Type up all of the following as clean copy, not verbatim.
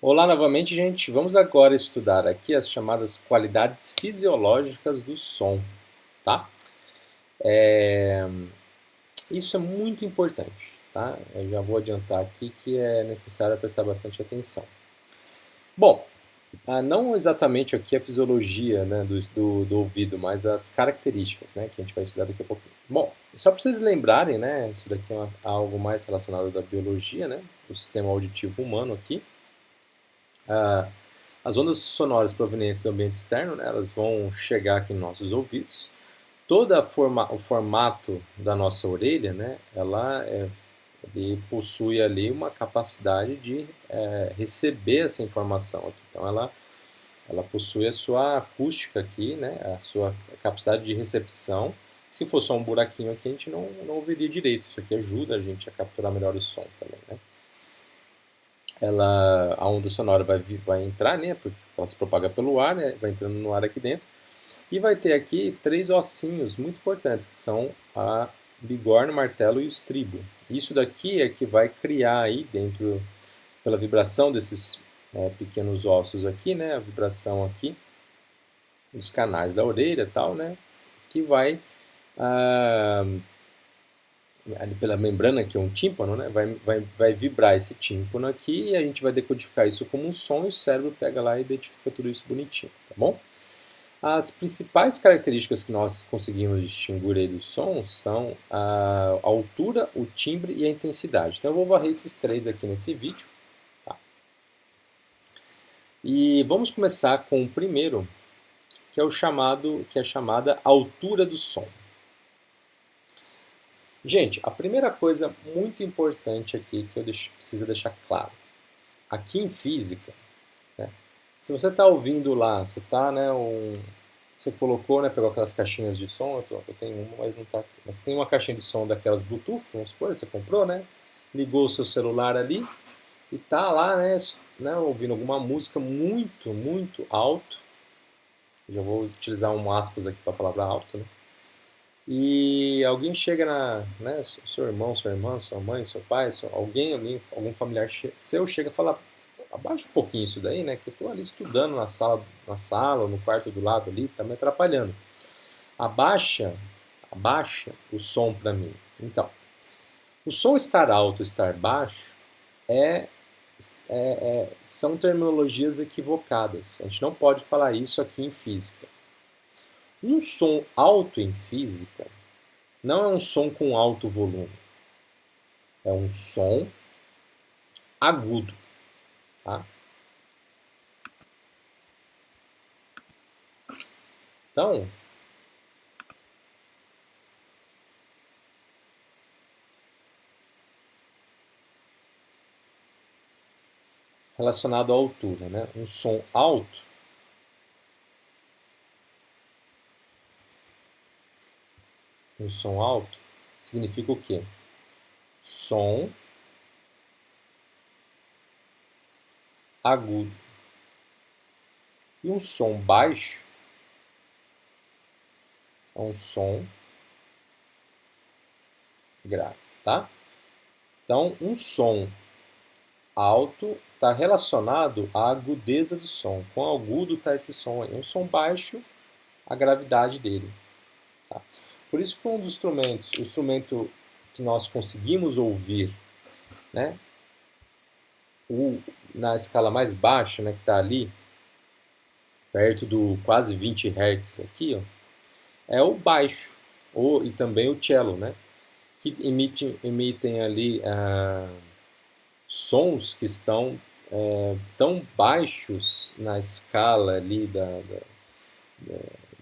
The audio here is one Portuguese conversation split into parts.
Olá novamente, gente. Vamos agora estudar aqui as chamadas qualidades fisiológicas do som, tá? Isso é muito importante, tá? Eu já vou adiantar aqui que é necessário prestar bastante atenção. Bom, não exatamente aqui a fisiologia, né, do ouvido, mas as características, né, que a gente vai estudar daqui a pouquinho. Bom, só para vocês lembrarem, né, isso daqui é algo mais relacionado da biologia, né, do sistema auditivo humano aqui. As ondas sonoras provenientes do ambiente externo, né, elas vão chegar aqui nos nossos ouvidos. O formato da nossa orelha, né, ele possui ali uma capacidade de receber essa informação aqui. Então ela possui a sua acústica aqui, né, a sua capacidade de recepção. Se for só um buraquinho aqui, a gente não ouviria direito. Isso aqui ajuda a gente a capturar melhor o som também, né? A onda sonora vai entrar, né, porque ela se propaga pelo ar, né, vai entrando no ar aqui dentro, e vai ter aqui três ossinhos muito importantes, que são a bigorna, o martelo e o estribo. Isso daqui é que vai criar aí dentro, pela vibração desses pequenos ossos aqui, né, a vibração aqui dos canais da orelha e tal, né, que vai ah, ali pela membrana, que é um tímpano, né, vai vibrar esse tímpano aqui e a gente vai decodificar isso como um som e o cérebro pega lá e identifica tudo isso bonitinho, tá bom? As principais características que nós conseguimos distinguir aí do som são a altura, o timbre e a intensidade. Então eu vou varrer esses três aqui nesse vídeo. Tá? E vamos começar com o primeiro, que é que é a chamada altura do som. Gente, a primeira coisa muito importante aqui que eu preciso deixar claro. Aqui em física, né, se você está ouvindo lá, você está, né, você colocou, né, pegou aquelas caixinhas de som, eu tenho uma, mas não está aqui. Mas tem uma caixinha de som daquelas Bluetooth, vamos supor, você comprou, né? Ligou o seu celular ali e tá lá, né, ouvindo alguma música muito, muito alto. Já vou utilizar um aspas aqui para a palavra alto, né? E alguém chega né, seu irmão, sua irmã, sua mãe, seu pai, algum familiar seu chega e fala, abaixa um pouquinho isso daí, né, que eu estou ali estudando na sala ou no quarto do lado ali, está me atrapalhando. Abaixa, abaixa o som para mim. Então, o som estar alto, estar baixo é, são terminologias equivocadas. A gente não pode falar isso aqui em física. Um som alto em física não é um som com alto volume. É um som agudo. Tá? Então, relacionado à altura, né? Um som alto significa o quê? Som agudo. E um som baixo é um som grave, tá? Então, um som alto está relacionado à agudeza do som. Quão agudo está esse som aí? Um som baixo, a gravidade dele. Tá? Por isso que um dos instrumentos, o instrumento que nós conseguimos ouvir, né, na escala mais baixa, né, que está ali, perto do quase 20 Hz aqui, ó, é o baixo, e também o cello, né, que emitem ali sons que estão tão baixos na escala ali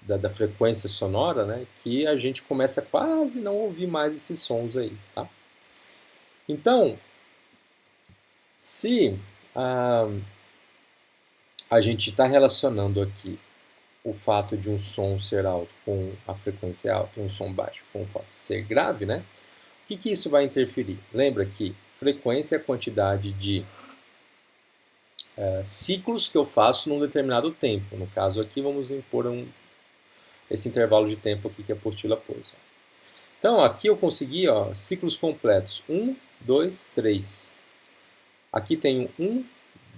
da frequência sonora, né, que a gente começa a quase não ouvir mais esses sons aí, tá? Então, se a gente está relacionando aqui o fato de um som ser alto com a frequência alta, um som baixo com o fato de ser grave, né? O que isso vai interferir? Lembra que frequência é a quantidade de ciclos que eu faço num determinado tempo. No caso aqui, vamos impor esse intervalo de tempo aqui que a apostila pôs. Então, aqui eu consegui ciclos completos. 1, 2, 3. Aqui tem 1,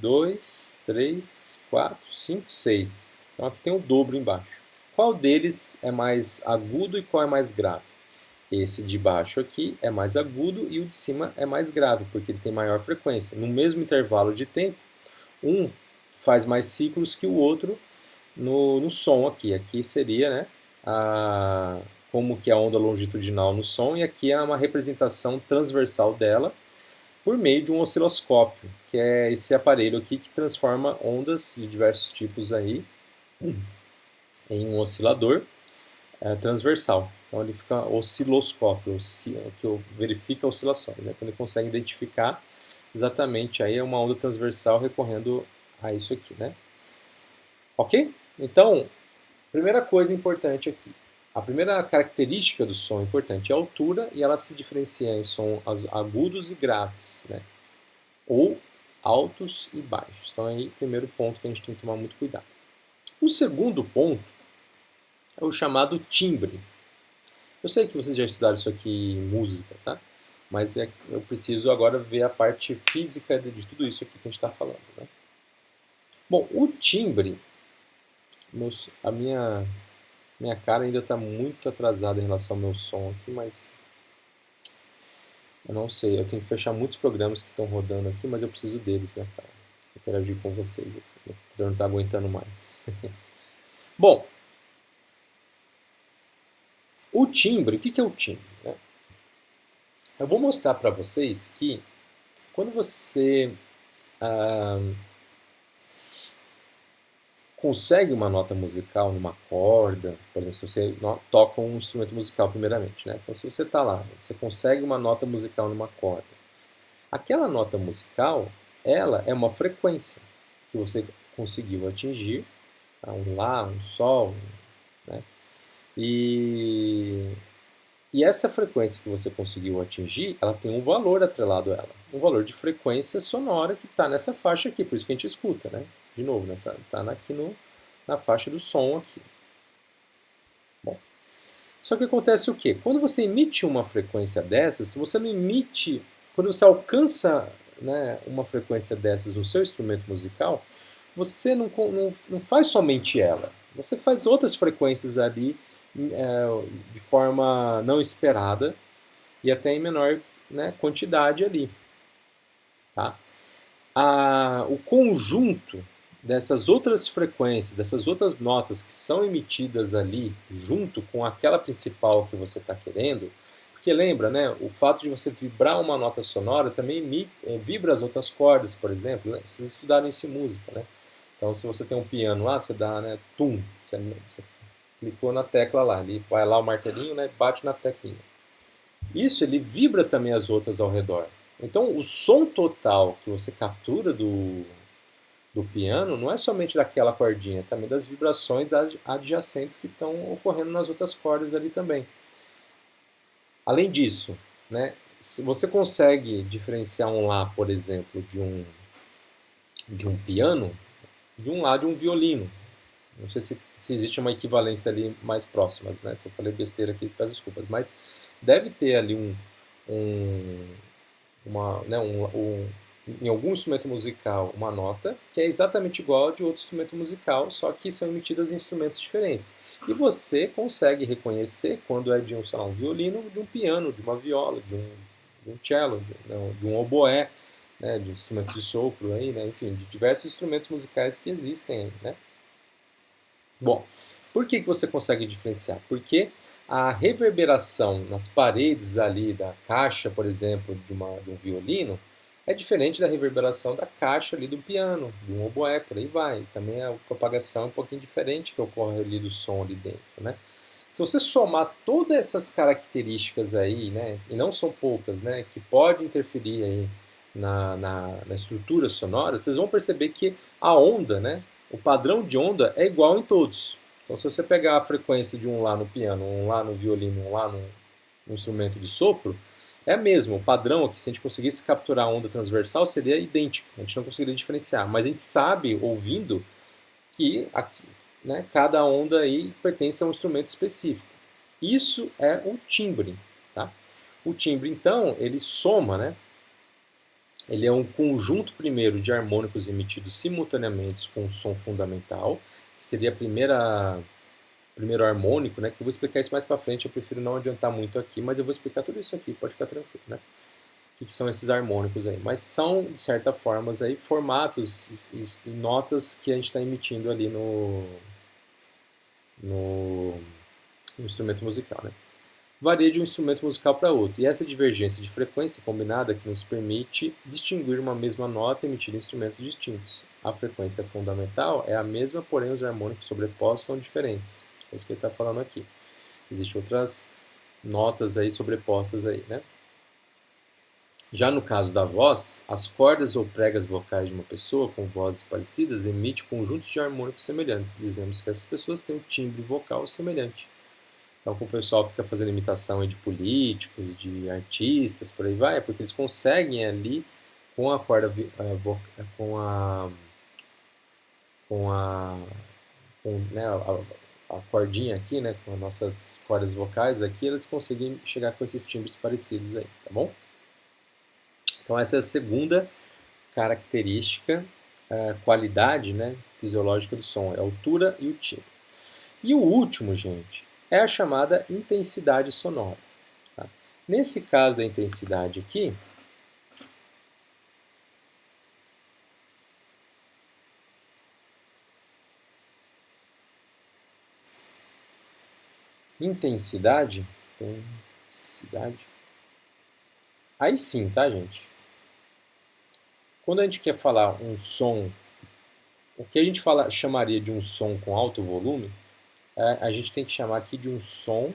2, 3, 4, 5, 6. Então aqui tem o dobro embaixo. Qual deles é mais agudo e qual é mais grave? Esse de baixo aqui é mais agudo e o de cima é mais grave, porque ele tem maior frequência. No mesmo intervalo de tempo, um faz mais ciclos que o outro no som aqui. Aqui seria, né, como que é a onda longitudinal no som, e aqui é uma representação transversal dela por meio de um osciloscópio, que é esse aparelho aqui que transforma ondas de diversos tipos aí em um oscilador transversal. Então ele fica osciloscópio, que verifica oscilações. Né? Então ele consegue identificar exatamente aí uma onda transversal recorrendo a isso aqui. Né? Ok? Então, primeira coisa importante aqui. A primeira característica do som importante é a altura, e ela se diferencia em som agudos e graves, né? Ou altos e baixos. Então aí, primeiro ponto que a gente tem que tomar muito cuidado. O segundo ponto é o chamado timbre. Eu sei que vocês já estudaram isso aqui em música, tá? Mas eu preciso agora ver a parte física de tudo isso aqui que a gente está falando, né? Bom, o timbre, a minha cara ainda está muito atrasada em relação ao meu som aqui, mas eu não sei. Eu tenho que fechar muitos programas que estão rodando aqui, mas eu preciso deles, né, para interagir com vocês. Eu não estou aguentando mais. Bom, o timbre, o que é o timbre? Né? Eu vou mostrar para vocês que quando você consegue uma nota musical numa corda, por exemplo, se você toca um instrumento musical primeiramente, né? Então se você está lá, você consegue uma nota musical numa corda. Aquela nota musical, ela é uma frequência que você conseguiu atingir, tá? Um Lá, um Sol, né? E essa frequência que você conseguiu atingir, ela tem um valor atrelado a ela. Um valor de frequência sonora que está nessa faixa aqui, por isso que a gente escuta, né? De novo, está aqui na faixa do som aqui. Bom, só que acontece o quê? Quando você emite uma frequência dessas, se você não emite, quando você alcança, né, uma frequência dessas no seu instrumento musical, você não faz somente ela, você faz outras frequências ali de forma não esperada e até em menor, né, quantidade ali. Tá? O conjunto dessas outras frequências, dessas outras notas que são emitidas ali junto com aquela principal que você está querendo, porque lembra, né, o fato de você vibrar uma nota sonora também vibra as outras cordas, por exemplo, né? Vocês estudaram isso em música, né? Então se você tem um piano lá, você dá, né, tum, você clicou na tecla lá, ele vai lá o martelinho, né, bate na teclinha. Isso ele vibra também as outras ao redor. Então o som total que você captura do piano não é somente daquela cordinha, é também das vibrações adjacentes que estão ocorrendo nas outras cordas ali também. Além disso, né, se você consegue diferenciar um Lá, por exemplo, de um piano, de um Lá de um violino. Não sei se existe uma equivalência ali mais próxima, né? Se eu falei besteira aqui, peço desculpas, mas deve ter ali em algum instrumento musical uma nota que é exatamente igual a de outro instrumento musical, só que são emitidas em instrumentos diferentes. E você consegue reconhecer quando é de sei lá, um violino, de um piano, de uma viola, de um cello, de um oboé, né, de instrumentos de sopro, aí, né, enfim, de diversos instrumentos musicais que existem aí, né? Bom, por que você consegue diferenciar? Porque a reverberação nas paredes ali da caixa, por exemplo, de um violino, é diferente da reverberação da caixa ali do piano, de um oboé, por aí vai. Também a propagação é um pouquinho diferente que ocorre ali do som ali dentro, né? Se você somar todas essas características aí, né, e não são poucas, né, que podem interferir aí na estrutura sonora, vocês vão perceber que a onda, né, o padrão de onda é igual em todos. Então, se você pegar a frequência de um Lá no piano, um Lá no violino, um Lá no instrumento de sopro, é mesmo. O padrão aqui, se a gente conseguisse capturar a onda transversal, seria idêntico. A gente não conseguiria diferenciar. Mas a gente sabe, ouvindo, que aqui, né, cada onda aí pertence a um instrumento específico. Isso é o timbre. Tá? O timbre, então, ele soma, né, ele é um conjunto primeiro de harmônicos emitidos simultaneamente com o som fundamental, que seria primeiro harmônico, né? Que eu vou explicar isso mais para frente, eu prefiro não adiantar muito aqui, mas eu vou explicar tudo isso aqui, pode ficar tranquilo, né? O que são esses harmônicos aí? Mas são, de certa forma, aí, formatos e notas que a gente está emitindo ali no instrumento musical, né? Varia de um instrumento musical para outro, e essa divergência de frequência combinada que nos permite distinguir uma mesma nota emitida em instrumentos distintos. A frequência fundamental é a mesma, porém os harmônicos sobrepostos são diferentes. É isso que ele está falando aqui. Existem outras notas aí sobrepostas aí, né? Já no caso da voz, as cordas ou pregas vocais de uma pessoa com vozes parecidas emite conjuntos de harmônicos semelhantes. Dizemos que essas pessoas têm um timbre vocal semelhante. Então, quando o pessoal fica fazendo imitação de políticos, de artistas, por aí vai, é porque eles conseguem ali, com a corda, com a, com, né, a cordinha aqui, né, com as nossas cordas vocais aqui, eles conseguem chegar com esses timbres parecidos aí, tá bom? Então, essa é a segunda característica, qualidade, né, fisiológica do som, é a altura e o timbre. E o último, gente, é a chamada intensidade sonora. Tá? Nesse caso da intensidade aqui, intensidade, aí sim, tá, gente? Quando a gente quer falar um som, o que a gente chamaria de um som com alto volume, a gente tem que chamar aqui de um som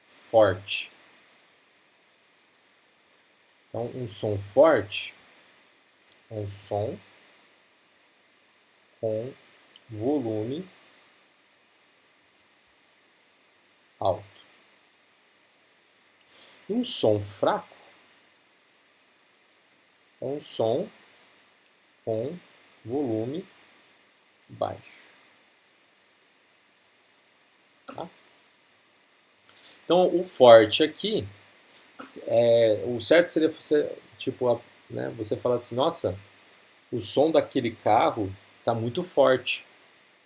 forte. Então, um som forte é um som com volume alto. Um som fraco é um som com volume baixo. Tá? Então, o forte aqui, o certo seria você, tipo, né, você falar assim, nossa, o som daquele carro está muito forte,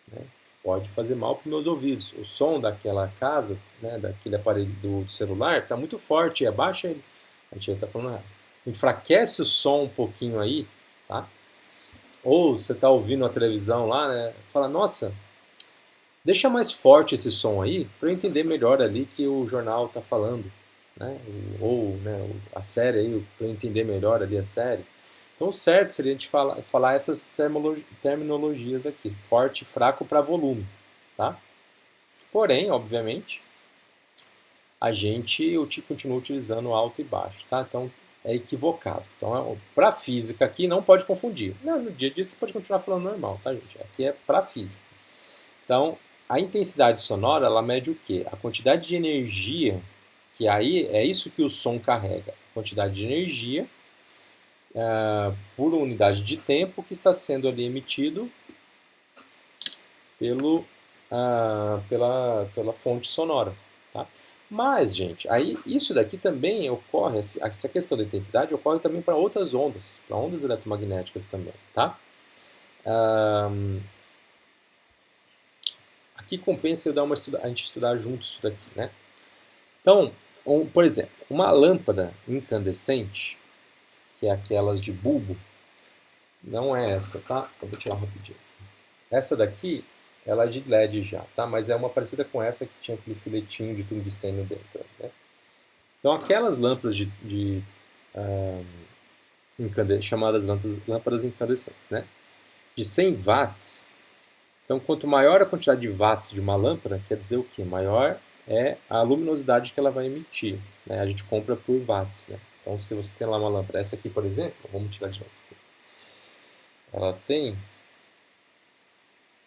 né? Pode fazer mal para os meus ouvidos. O som daquela casa, né, daquele aparelho do celular, está muito forte, abaixa ele. A gente está falando, enfraquece o som um pouquinho aí, tá? Ou você está ouvindo a televisão lá, né? Fala, nossa, deixa mais forte esse som aí para eu entender melhor ali que o jornal está falando, né? Ou né, a série aí, para eu entender melhor ali a série. Então o certo seria a gente falar essas terminologias aqui, forte e fraco para volume, tá? Porém, obviamente, a gente continua utilizando alto e baixo, tá? Então é equivocado. Então, para física aqui não pode confundir. Não, no dia a dia você pode continuar falando normal, tá, gente? Aqui é para física. Então, a intensidade sonora, ela mede o quê? A quantidade de energia, que aí é isso que o som carrega. A quantidade de energia por unidade de tempo que está sendo ali emitido pela fonte sonora, tá? Mas, gente, aí isso daqui também ocorre, essa questão da intensidade ocorre também para outras ondas, para ondas eletromagnéticas também, tá? Aqui compensa eu a gente estudar junto isso daqui, né? Então, por exemplo, uma lâmpada incandescente, que é aquelas de bulbo, não é essa, tá? Eu vou tirar rapidinho. Essa daqui, ela é de LED já, tá? Mas é uma parecida com essa que tinha aquele filetinho de tungstênio dentro, né? Então, aquelas lâmpadas chamadas lâmpadas incandescentes, né? De 100 watts. Então, quanto maior a quantidade de watts de uma lâmpada, quer dizer o quê? Maior é a luminosidade que ela vai emitir, né? A gente compra por watts, né? Então, se você tem lá uma lâmpada, essa aqui, por exemplo, vamos tirar de novo. Ela tem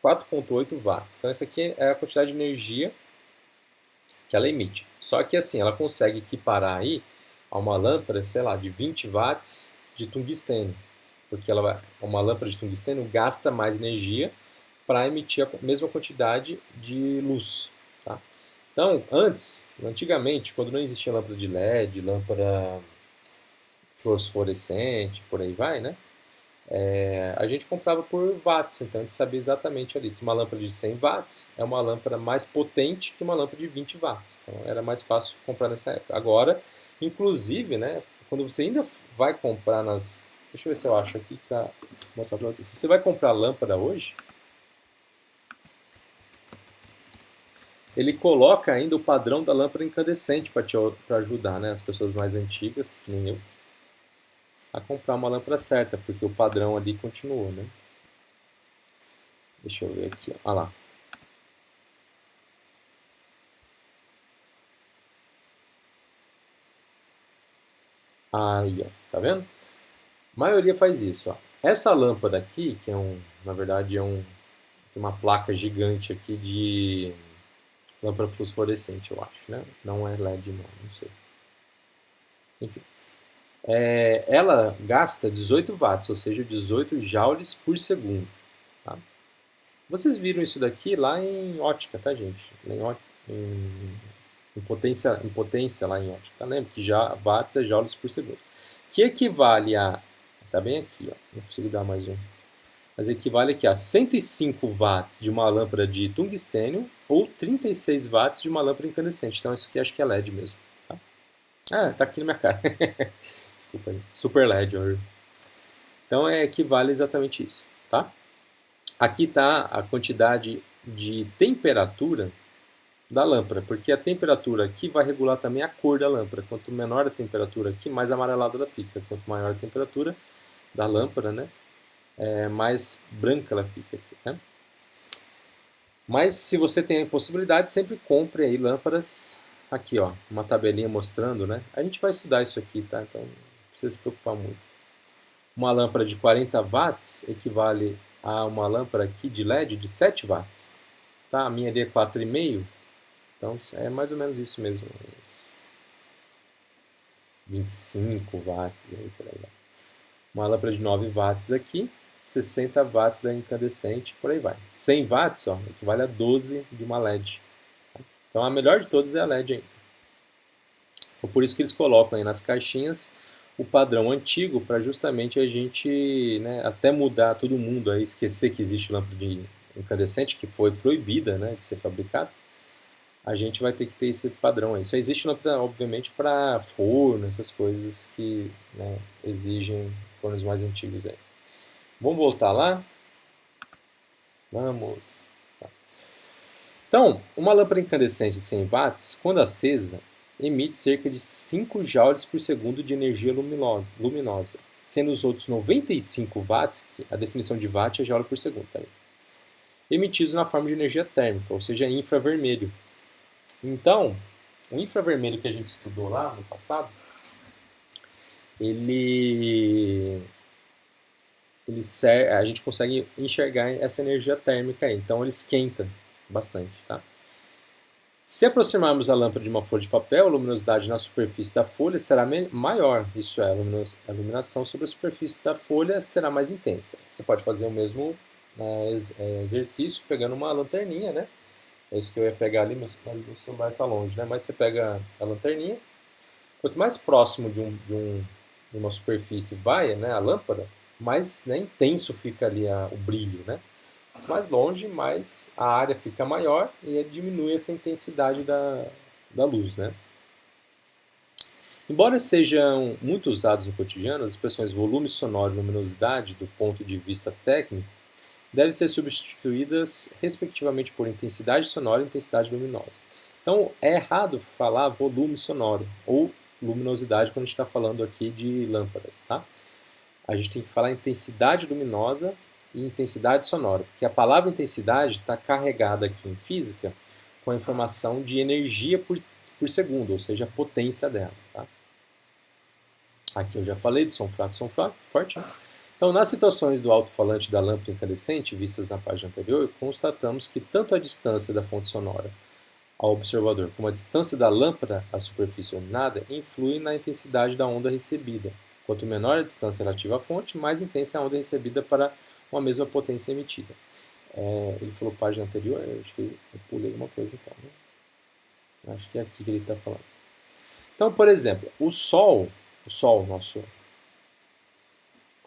4,8 watts. Então, essa aqui é a quantidade de energia que ela emite. Só que assim, ela consegue equiparar aí a uma lâmpada, sei lá, de 20 watts de tungstênio. Porque uma lâmpada de tungstênio gasta mais energia para emitir a mesma quantidade de luz. Tá? Então, antigamente, quando não existia lâmpada de LED, lâmpada fluorescente, por aí vai, né? A gente comprava por watts, então a gente sabia exatamente ali se uma lâmpada de 100 watts é uma lâmpada mais potente que uma lâmpada de 20 watts. Então era mais fácil comprar nessa época. Agora, inclusive, né, quando você ainda vai comprar nas... Deixa eu ver se eu acho aqui para mostrar para vocês. Se você vai comprar lâmpada hoje, ele coloca ainda o padrão da lâmpada incandescente para ajudar, né, as pessoas mais antigas, que nem eu, a comprar uma lâmpada certa, porque o padrão ali continuou, né? Deixa eu ver aqui, ó. Ah lá. Aí, ó, tá vendo? A maioria faz isso, ó. Essa lâmpada aqui, que na verdade tem uma placa gigante aqui de lâmpada fluorescente, eu acho, né? Não é LED, não sei. Enfim, ela gasta 18 watts, ou seja, 18 joules por segundo, tá? Vocês viram isso daqui lá em ótica, tá, gente? Em potência lá em ótica. Tá? Lembra que já watts é joules por segundo. Que equivale a... Tá bem aqui, ó. Não consigo dar mais um. Mas equivale aqui a 105 watts de uma lâmpada de tungstênio ou 36 watts de uma lâmpada incandescente. Então isso aqui acho que é LED mesmo. Tá? Tá aqui na minha cara. Desculpa aí. Super LED. Então equivale exatamente isso. Tá? Aqui está a quantidade de temperatura da lâmpada, porque a temperatura aqui vai regular também a cor da lâmpada. Quanto menor a temperatura aqui, mais amarelada ela fica. Quanto maior a temperatura da lâmpada, né, mais branca ela fica aqui, né? Mas se você tem a possibilidade, sempre compre aí lâmpadas. Aqui, ó, uma tabelinha mostrando, né? A gente vai estudar isso aqui, tá? Então não precisa se preocupar muito. Uma lâmpada de 40 watts equivale a uma lâmpada aqui de LED de 7 watts. Tá? A minha ali é 4,5. Então é mais ou menos isso mesmo. Uns 25 watts aí por aí. Uma lâmpada de 9 watts aqui, 60 watts da incandescente, por aí vai. 100 watts, ó, equivale a 12 de uma LED. Então a melhor de todas é a LED ainda. Então por isso que eles colocam aí nas caixinhas o padrão antigo para justamente a gente, né, até mudar todo mundo aí, esquecer que existe lâmpada de incandescente que foi proibida, né, de ser fabricada. A gente vai ter que ter esse padrão aí. Só existe lâmpada, obviamente, para forno, essas coisas que, né, exigem fornos mais antigos aí. Vamos voltar lá? Vamos. Tá. Então, uma lâmpada incandescente de 100 watts, quando acesa, emite cerca de 5 joules por segundo de energia luminosa, sendo os outros 95 watts, que a definição de watt é joule por segundo, tá aí, emitidos na forma de energia térmica, ou seja, infravermelho. Então, o infravermelho que a gente estudou lá no passado, a gente consegue enxergar essa energia térmica aí, então ele esquenta bastante, tá? Se aproximarmos a lâmpada de uma folha de papel, a luminosidade na superfície da folha será maior, isso é, a iluminação sobre a superfície da folha será mais intensa. Você pode fazer o mesmo exercício pegando uma lanterninha, né? É isso que eu ia pegar ali, meu celular está longe, né? Mas você pega a lanterninha, quanto mais próximo de uma superfície vai, né, a lâmpada, mais, né, intenso fica ali o brilho, né? Mais longe, mais a área fica maior e diminui essa intensidade da luz, né? Embora sejam muito usados no cotidiano, as expressões volume sonoro e luminosidade, do ponto de vista técnico, devem ser substituídas respectivamente por intensidade sonora e intensidade luminosa. Então é errado falar volume sonoro ou luminosidade quando a gente está falando aqui de lâmpadas, tá? A gente tem que falar intensidade luminosa e intensidade sonora, porque a palavra intensidade está carregada aqui em física com a informação de energia por segundo, ou seja, a potência dela. Tá? Aqui eu já falei do som fraco e som forte. Né? Então, nas situações do alto-falante da lâmpada incandescente, vistas na página anterior, constatamos que tanto a distância da fonte sonora ao observador como a distância da lâmpada à superfície iluminada influem na intensidade da onda recebida. Quanto menor a distância relativa à fonte, mais intensa é a onda recebida para uma mesma potência emitida. Ele falou página anterior, acho que eu pulei alguma coisa então. Né? Acho que é aqui que ele está falando. Então, por exemplo, o Sol, nosso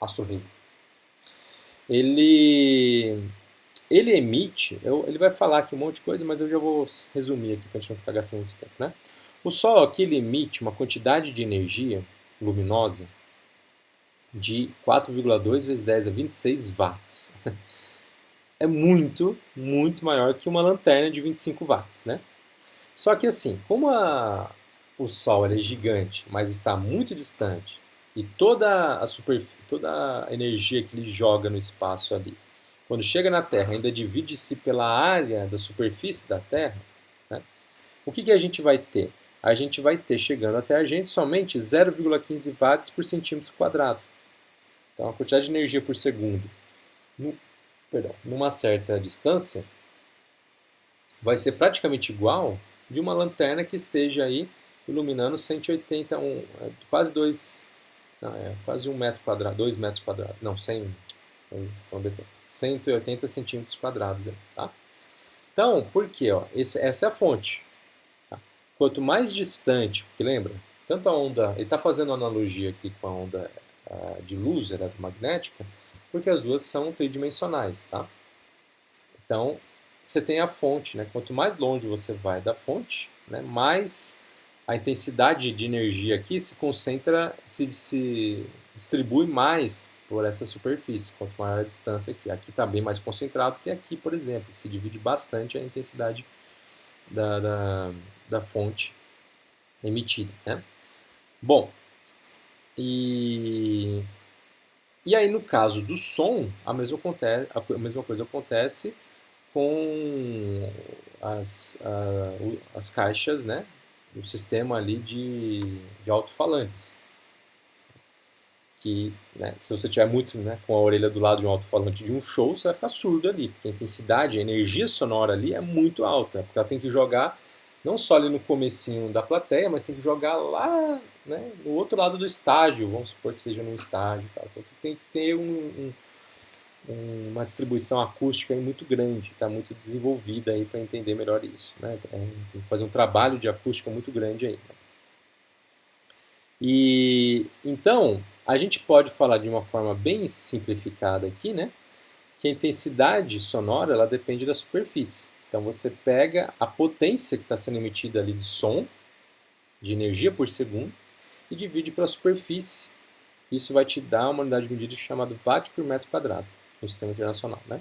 astro-rei, ele, ele emite, ele vai falar aqui um monte de coisa, mas eu já vou resumir aqui para a gente não ficar gastando muito tempo, né? O Sol aqui ele emite uma quantidade de energia luminosa de 4,2 vezes 10 a 26 watts. É muito, muito maior que uma lanterna de 25 watts, né? Só que assim, como o Sol é gigante, mas está muito distante, e toda a energia que ele joga no espaço ali, quando chega na Terra, ainda divide-se pela área da superfície da Terra, né? O que a gente vai ter? A gente vai ter chegando até a gente somente 0,15 watts por centímetro quadrado. Então, a quantidade de energia por segundo, no, numa certa distância, vai ser praticamente igual de uma lanterna que esteja aí iluminando 180, quase 2, quase 1 metro quadrado, 2 metros quadrados, não, 100, 180 centímetros quadrados, tá? Então, por quê? Ó, essa é a fonte. Tá? Quanto mais distante, porque lembra, tanto a onda, ele está fazendo analogia aqui com a onda de luz eletromagnética, porque as duas são tridimensionais, tá? Então, você tem a fonte, né? Quanto mais longe você vai da fonte, né, mais a intensidade de energia aqui se concentra, se distribui mais por essa superfície, quanto maior a distância aqui. Aqui está bem mais concentrado que aqui, por exemplo, que se divide bastante a intensidade da, da, da fonte emitida, né? Bom, e, e aí no caso do som, a mesma coisa acontece com as caixas, né, o sistema ali de alto-falantes. Que, né, se você tiver muito, né, com a orelha do lado de um alto-falante de um show, você vai ficar surdo ali, porque a intensidade, a energia sonora ali é muito alta, porque ela tem que jogar não só ali no comecinho da plateia, mas tem que jogar lá, né, no outro lado do estádio, vamos supor que seja num estádio, tá? Então tem que ter uma distribuição acústica aí muito grande, está muito desenvolvida aí para entender melhor isso, né? Tem que fazer um trabalho de acústica muito grande aí. Né? E então a gente pode falar de uma forma bem simplificada aqui, né? Que a intensidade sonora ela depende da superfície. Então você pega a potência que está sendo emitida ali de som, de energia por segundo, e divide pela superfície. Isso vai te dar uma unidade de medida chamada watt por metro quadrado no sistema internacional, né?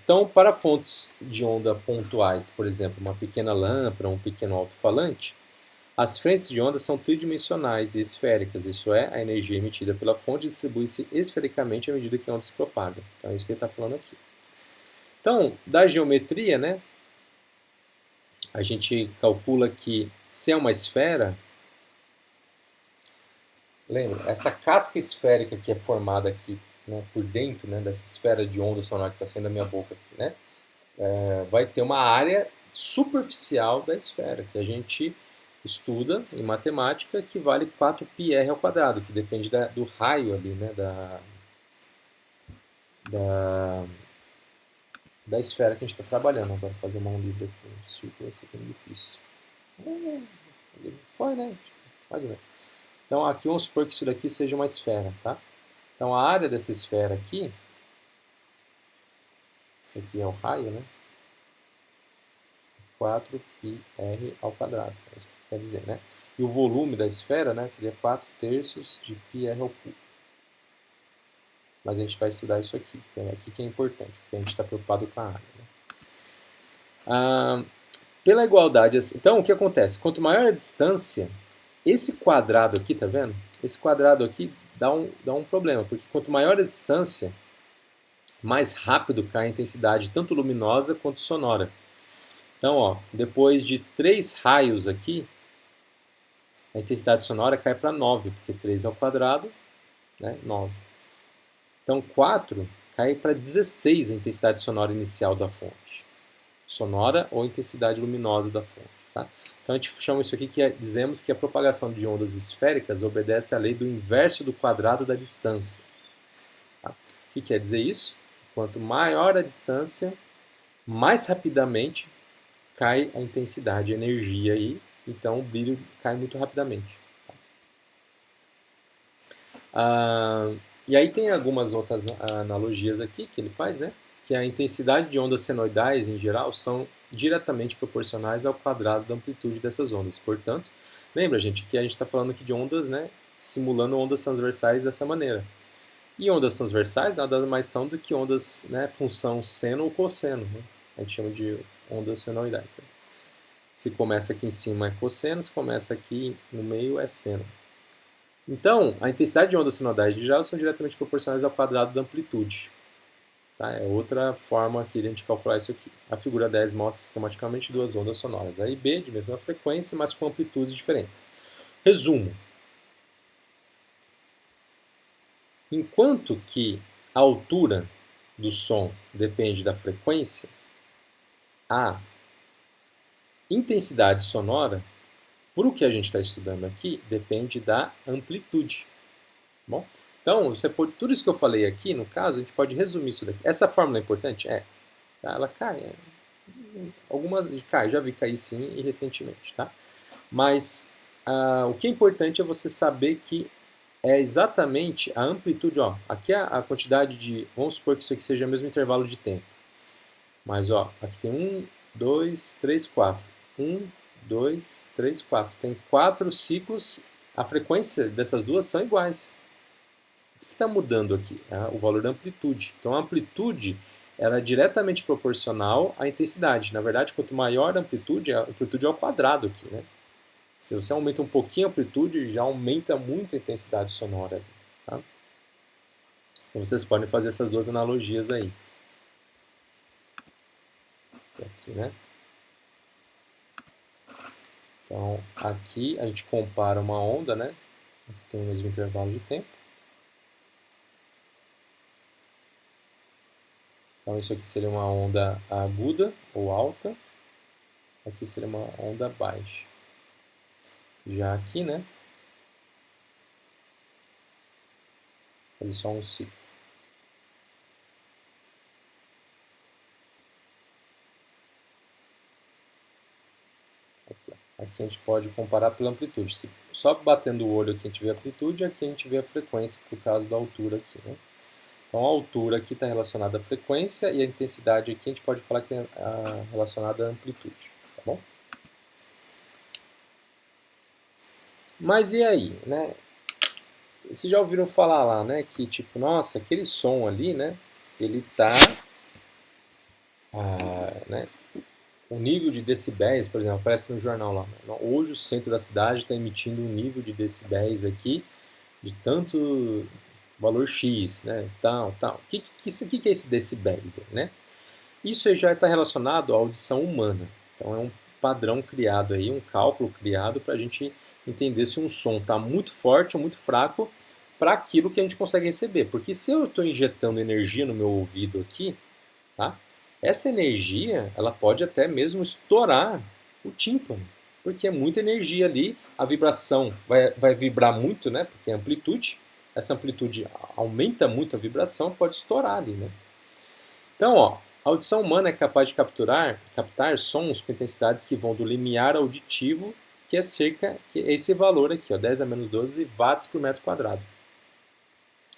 Então, para fontes de onda pontuais, por exemplo, uma pequena lâmpada, um pequeno alto-falante, as frentes de onda são tridimensionais e esféricas, isso é, a energia emitida pela fonte distribui-se esfericamente à medida que a onda se propaga. Então, é isso que ele está falando aqui. Então, da geometria, né, a gente calcula que se é uma esfera, lembra, essa casca esférica que é formada aqui, né, por dentro, né, dessa esfera de onda sonora que está saindo da minha boca aqui, né, vai ter uma área superficial da esfera, que a gente estuda em matemática, que vale 4πr ao quadrado, que depende do raio ali, né, da, da esfera que a gente está trabalhando. Agora fazer uma livre aqui, um círculo, isso aqui é difícil. Foi, né? Mais ou menos. Então aqui vamos supor que isso daqui seja uma esfera, tá? Então a área dessa esfera aqui, isso aqui é o raio, né? 4πr ao quadrado, é isso que quer dizer, né? E o volume da esfera, né, seria 4/3 de πr ao cubo. Mas a gente vai estudar isso aqui, que é aqui que é importante, porque a gente está preocupado com a área. Né? Pela igualdade, então o que acontece? Quanto maior a distância, esse quadrado aqui, tá vendo? Esse quadrado aqui dá um problema, porque quanto maior a distância, mais rápido cai a intensidade, tanto luminosa quanto sonora. Então, ó, depois de 3 raios aqui, a intensidade sonora cai para 9, porque 3 ao quadrado, né, 9. Então, 4 cai para 16 a intensidade sonora inicial da fonte. Sonora ou intensidade luminosa da fonte. Tá? Então, a gente chama isso aqui dizemos que a propagação de ondas esféricas obedece à lei do inverso do quadrado da distância. Tá? O que quer dizer isso? Quanto maior a distância, mais rapidamente cai a intensidade, a energia aí, então o brilho cai muito rapidamente. E aí tem algumas outras analogias aqui que ele faz, né? Que a intensidade de ondas senoidais, em geral, são diretamente proporcionais ao quadrado da amplitude dessas ondas. Portanto, lembra, gente, que a gente está falando aqui de ondas, né? Simulando ondas transversais dessa maneira. E ondas transversais nada mais são do que ondas, né? Função seno ou cosseno, né? A gente chama de ondas senoidais. Né? Se começa aqui em cima é cosseno, se começa aqui no meio é seno. Então, a intensidade de ondas sinodais de geral são diretamente proporcionais ao quadrado da amplitude. Tá? É outra forma aqui de a gente calcular isso aqui. A figura 10 mostra esquematicamente duas ondas sonoras, A e B, de mesma frequência, mas com amplitudes diferentes. Resumo. Enquanto que a altura do som depende da frequência, a intensidade sonora, por o que a gente está estudando aqui, depende da amplitude. Bom? Então, você pode, tudo isso que eu falei aqui, no caso, a gente pode resumir isso daqui. Essa fórmula é importante? É. Tá? Ela cai. Algumas cai, já vi cair sim e recentemente. Tá? Mas o que é importante é você saber que é exatamente a amplitude. Ó, aqui é a quantidade de. Vamos supor que isso aqui seja o mesmo intervalo de tempo. Mas ó, aqui tem 1, 2, 3, 4. 1, 2, 3, 4. Tem 4 ciclos. A frequência dessas duas são iguais. O que está mudando aqui? O valor da amplitude. Então a amplitude ela é diretamente proporcional à intensidade. Na verdade, quanto maior a amplitude é ao quadrado aqui. Né? Se você aumenta um pouquinho a amplitude, já aumenta muito a intensidade sonora. Tá? Então vocês podem fazer essas duas analogias aí. Aqui, né? Então, aqui a gente compara uma onda, né? Aqui tem o mesmo intervalo de tempo. Então, isso aqui seria uma onda aguda ou alta. Aqui seria uma onda baixa. Já aqui, né? Fazer só um ciclo. Aqui a gente pode comparar pela amplitude. Só batendo o olho aqui a gente vê a amplitude, aqui a gente vê a frequência por causa da altura aqui, né? Então a altura aqui está relacionada à frequência e a intensidade aqui a gente pode falar que tem relacionada à amplitude, tá bom? Mas e aí, né? Vocês já ouviram falar lá, né? Que tipo, nossa, aquele som ali, né? Ele tá, né? O nível de decibéis, por exemplo, aparece no jornal lá. Né? Hoje o centro da cidade está emitindo um nível de decibéis aqui de tanto valor X, né? Tal, tal. O que é esse decibéis, né? Isso já está relacionado à audição humana. Então é um padrão criado aí, um cálculo criado para a gente entender se um som está muito forte ou muito fraco para aquilo que a gente consegue receber. Porque se eu estou injetando energia no meu ouvido aqui, tá? Essa energia ela pode até mesmo estourar o tímpano, porque é muita energia ali, a vibração vai vibrar muito, né? Porque é amplitude, essa amplitude aumenta muito a vibração, pode estourar ali, né? Então, ó, a audição humana é capaz de captar sons com intensidades que vão do limiar auditivo, que é esse valor aqui, ó, 10 a menos 12 watts por metro quadrado.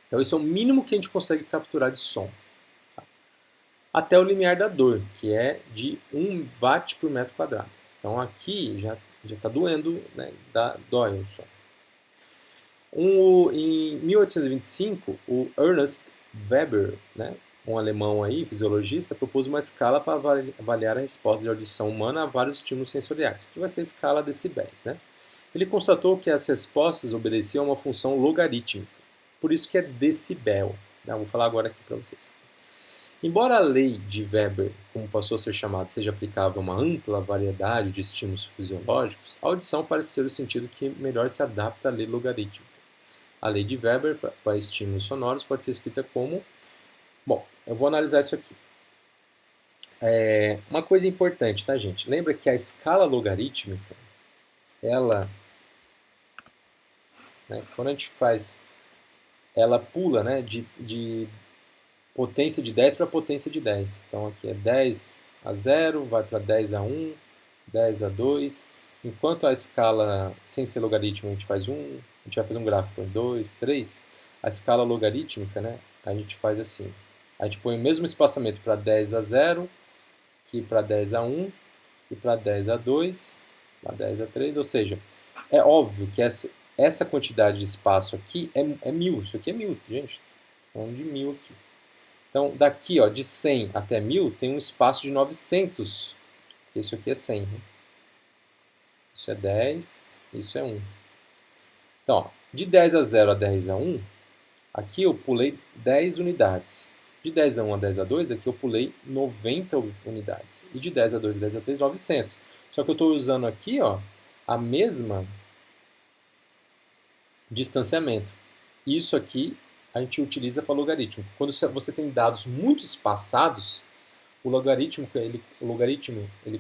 Então, esse é o mínimo que a gente consegue capturar de som. Tá? Até o limiar da dor, que é de 1 watt por metro quadrado. Então, aqui já está doendo, né, dói o som. Em 1825, o Ernst Weber, né, um alemão aí, fisiologista, propôs uma escala para avaliar a resposta de audição humana a vários estímulos sensoriais, que vai ser a escala decibéis. Né? Ele constatou que as respostas obedeciam a uma função logarítmica, por isso que é decibel. Né? Vou falar agora aqui para vocês. Embora a lei de Weber, como passou a ser chamada, seja aplicável a uma ampla variedade de estímulos fisiológicos, a audição parece ser o sentido que melhor se adapta à lei logarítmica. A lei de Weber para estímulos sonoros pode ser escrita como... Bom, eu vou analisar isso aqui. Uma coisa importante, tá, gente? Lembra que a escala logarítmica, ela... Né, quando a gente faz... Ela pula, né, de potência de 10 para potência de 10. Então aqui é 10 a 0, vai para 10 a 1, 10 a 2. Enquanto a escala sem ser logaritmo, a gente vai fazer um gráfico em 2, 3. A escala logarítmica, né, a gente faz assim. A gente põe o mesmo espaçamento para 10 a 0, aqui para 10 a 1, e para 10 a 2, para 10 a 3. Ou seja, é óbvio que essa quantidade de espaço aqui é 1000. Isso aqui é 1000, gente. Falando de 1000 aqui. Então, daqui, ó, de 100 até 1000, tem um espaço de 900. Isso aqui é 100. Né? Isso é 10, isso é 1. Então, ó, de 10 a 0 a 10 a 1, aqui eu pulei 10 unidades. De 10 a 1 a 10 a 2, aqui eu pulei 90 unidades. E de 10 a 2 a 10 a 3, 900. Só que eu estou usando aqui, ó, a mesma distanciamento. Isso aqui a gente utiliza para logaritmo. Quando você tem dados muito espaçados, o logaritmo ele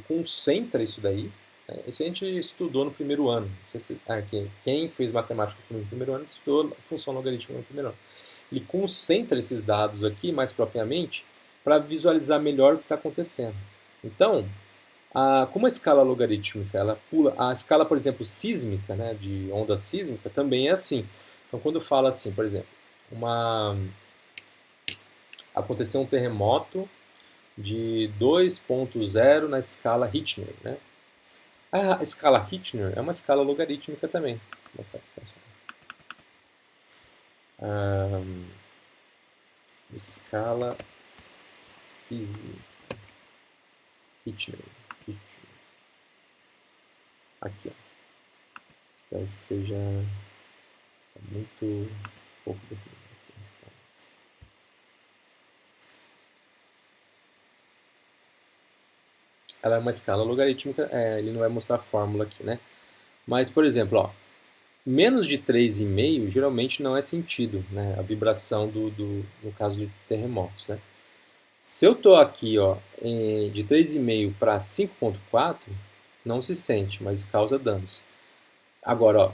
concentra isso daí. Né? Isso a gente estudou no primeiro ano. Não sei se, quem fez matemática no primeiro ano estudou a função logarítmica no primeiro ano. Ele concentra esses dados aqui, mais propriamente, para visualizar melhor o que está acontecendo. Então, como a escala logarítmica, ela pula, a escala, por exemplo, sísmica, né, de onda sísmica, também é assim. Então, quando fala assim, por exemplo, aconteceu um terremoto de 2.0 na escala Richter, né? A escala Richter é uma escala logarítmica também. Vou mostrar aqui, escala sísmica. Richter. Aqui, ó. Espero que esteja muito pouco definido. Ela é uma escala logarítmica, ele não vai mostrar a fórmula aqui, né? Mas, por exemplo, ó, menos de 3,5 geralmente não é sentido, né? A vibração no caso de terremotos, né? Se eu estou aqui, ó, de 3,5 para 5,4, não se sente, mas causa danos. Agora, ó,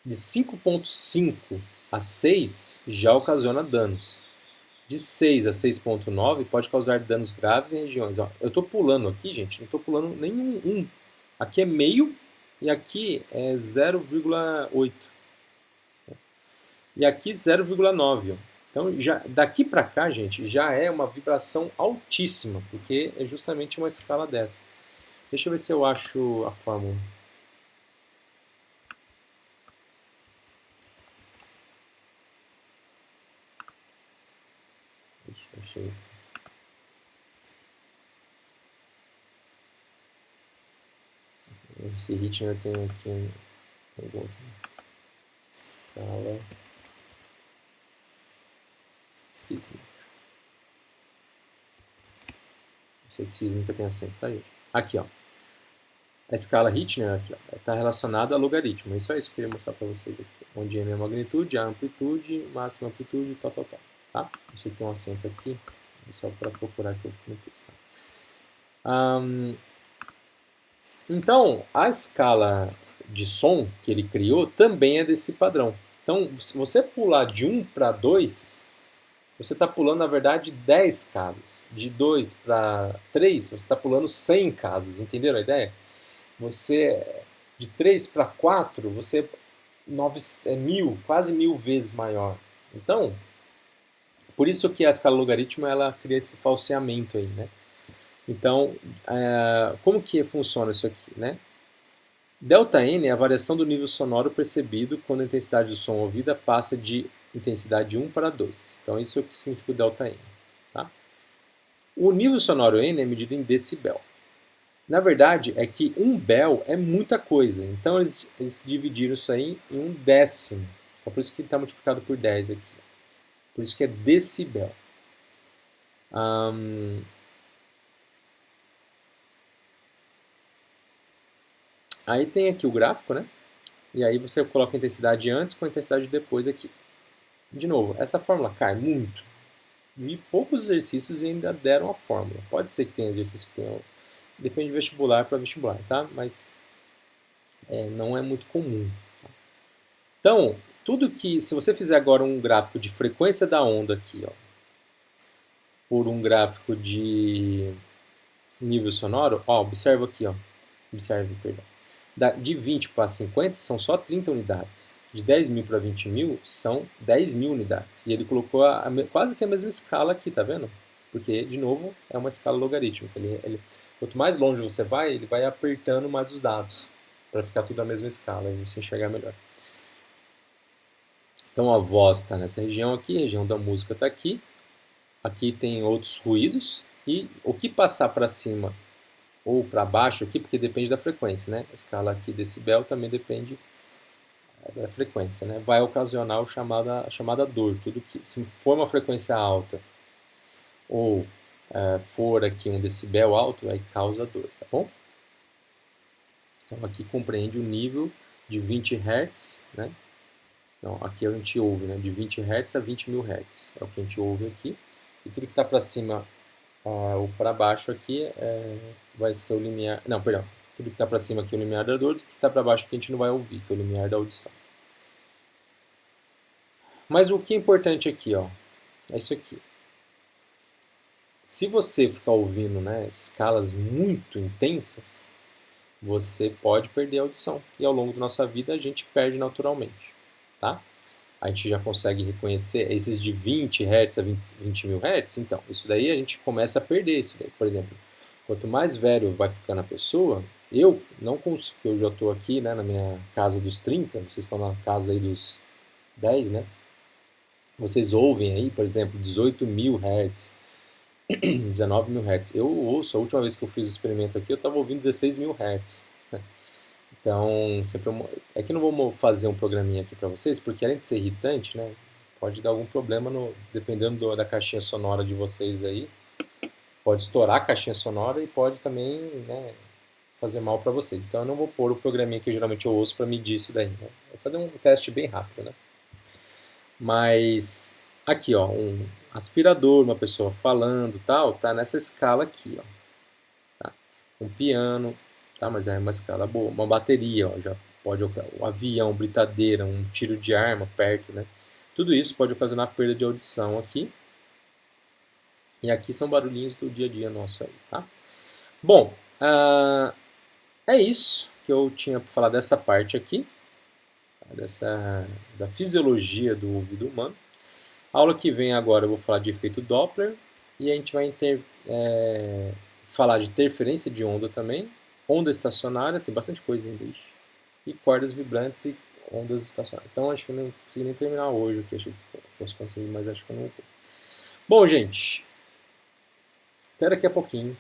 de 5,5 a 6 já ocasiona danos. De 6 a 6,9 pode causar danos graves em regiões. Ó, eu estou pulando aqui, gente, não estou pulando nenhum 1. Aqui é meio e aqui é 0,8. E aqui 0,9. Então, daqui para cá, gente, já é uma vibração altíssima, porque é justamente uma escala dessa. Deixa eu ver se eu acho a fórmula. Achei. Esse ritmo eu tenho aqui um escala sísmica. Não sei que sísmica tem acento, tá, gente? Aqui, ó. A escala Richter está relacionada a logaritmo. Isso é isso que eu queria mostrar para vocês aqui. Onde M é a magnitude, a amplitude, máxima amplitude, tal. Tá? Não sei que tem um acento aqui, só para procurar que eu não pus. Tá? Então, a escala de som que ele criou também é desse padrão. Então, se você pular de 1 para 2, você está pulando, na verdade, 10 casas. De 2 para 3, você está pulando 100 casas. Entenderam a ideia? De 3 para 4, você é 1000, quase 1000 vezes maior. Então, por isso que a escala logaritmo ela cria esse falseamento aí, né? Então, como que funciona isso aqui, né? Δn é a variação do nível sonoro percebido quando a intensidade do som ouvida passa de intensidade 1 para 2. Então, isso é o que significa o Δn. Tá? O nível sonoro N é medido em decibel. Na verdade, é que 1 bel é muita coisa. Então, eles dividiram isso aí em 1/10. Então, por isso que está multiplicado por 10 aqui. Por isso que é decibel. Aí tem aqui o gráfico, né? E aí você coloca a intensidade antes com a intensidade depois aqui. De novo, essa fórmula cai muito. Vi poucos exercícios e ainda deram a fórmula. Pode ser que tenha exercício que tenha. Depende de vestibular para vestibular, tá? Mas não é muito comum. Tá? Então, se você fizer agora um gráfico de frequência da onda aqui, ó, por um gráfico de nível sonoro, ó, observa aqui, ó. Observe, perdão. De 20 para 50 são só 30 unidades. De 10 mil para 20 mil são 10 mil unidades. E ele colocou quase que a mesma escala aqui, tá vendo? Porque, de novo, é uma escala logarítmica. Quanto mais longe você vai, ele vai apertando mais os dados, para ficar tudo na mesma escala e você enxergar melhor. Então a voz está nessa região aqui, a região da música está aqui. Aqui tem outros ruídos. E o que passar para cima ou para baixo aqui, porque depende da frequência, né? A escala aqui decibel também depende da frequência, né? Vai ocasionar a chamada dor. Tudo que, se for uma frequência alta ou for aqui um decibel alto, aí causa dor, tá bom? Então aqui compreende o nível de 20 Hz, né? Então aqui a gente ouve, né? De 20 Hz a 20 mil Hz, é o que a gente ouve aqui. E tudo que está para cima ou para baixo aqui vai ser o limiar. Não, perdão. Tudo que está para cima aqui é o limiar da dor, tudo que está para baixo aqui a gente não vai ouvir, que é o limiar da audição. Mas o que é importante aqui, ó, é isso aqui. Se você ficar ouvindo, né, escalas muito intensas, você pode perder a audição. E ao longo da nossa vida a gente perde naturalmente, tá? A gente já consegue reconhecer esses de 20 Hz a 20 mil Hz, então, isso daí a gente começa a perder isso daí. Por exemplo, quanto mais velho vai ficando a pessoa, eu não consigo, eu já estou aqui, né, na minha casa dos 30, vocês estão na casa aí dos 10, né? Vocês ouvem aí, por exemplo, 18 mil Hz, 19 mil Hz. Eu ouço, a última vez que eu fiz o experimento aqui, eu estava ouvindo 16 mil Hz. Então, sempre é que eu não vou fazer um programinha aqui para vocês, porque além de ser irritante, né, pode dar algum problema dependendo da caixinha sonora de vocês aí. Pode estourar a caixinha sonora e pode também, né, fazer mal para vocês. Então eu não vou pôr o programinha que geralmente eu ouço para medir isso daí, né? Vou fazer um teste bem rápido, né? Mas aqui, ó, um aspirador, uma pessoa falando, tal, tá nessa escala aqui, ó. Tá? Um piano, tá? Mas é uma escala boa. Uma bateria, ó, já pode um avião, britadeira, um tiro de arma perto, né? Tudo isso pode ocasionar perda de audição aqui. E aqui são barulhinhos do dia a dia nosso aí, tá? Bom, é isso que eu tinha para falar dessa parte aqui, da fisiologia do ouvido humano. A aula que vem agora eu vou falar de efeito Doppler e a gente vai falar de interferência de onda também, onda estacionária, tem bastante coisa ainda, e cordas vibrantes e ondas estacionárias. Então acho que eu não consegui nem terminar hoje aqui, achei que fosse conseguir, mas acho que eu não vou. Bom, gente, até daqui a pouquinho.